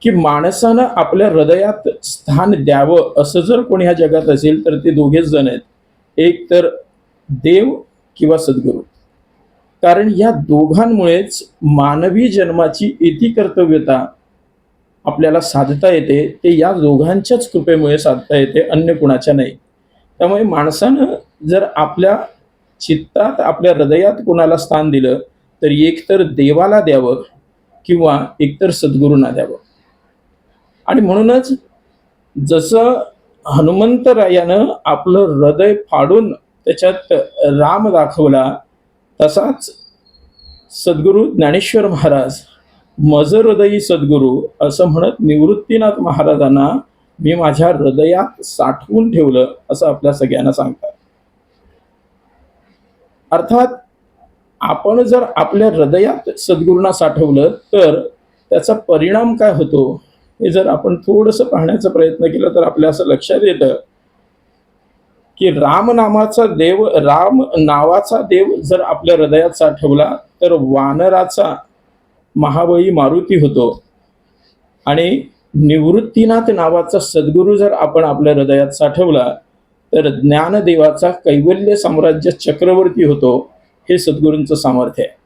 की माणसानं आपल्या हृदयात स्थान द्यावं असं जर कोणी ह्या जगात असेल तर ते दोघेच जण आहेत, एक तर देव किंवा सद्गुरू. कारण या दोघांमुळेच मानवी जन्माची इती कर्तव्यता आपल्याला साधता येते. ते या दोघांच्याच कृपेमुळे साधता येते, अन्य कुणाच्या नाही. त्यामुळे माणसानं जर आपल्या चित्तात, आपल्या हृदयात कुणाला स्थान दिलं तर एकतर देवाला द्यावं किंवा एकतर सद्गुरूंना द्यावं. आणि म्हणूनच जसं हनुमंतरायानं आपलं हृदय फाडून त्याच्यात राम दाखवला, तसाच सद्गुरू ज्ञानेश्वर महाराज मज हृदयी सद्गुरू असं म्हणत निवृत्तीनाथ महाराजांना मी माझ्या हृदयात साठवून ठेवलं असं आपल्या सगळ्यांना सांगतात. अर्थात आपण जर आपल्या हृदयात सद्गुरूंना साठवलं तर त्याचा परिणाम काय होतो हे जर आपण थोडंसं पाहण्याचा प्रयत्न केला तर आपल्या असं लक्षात येतं की राम नावाचा देव जर आपल्या हृदयात साठवला तर वानराचा महाबळी मारुती होतो. आणि निवृत्तीनाथ नावाचा सद्गुरू जर आपण आपल्या हृदयात साठवला तर ज्ञानदेवाचा कैवल्य साम्राज्य चक्रवर्ती होतो. हे सद्गुरूंचं सामर्थ्य आहे.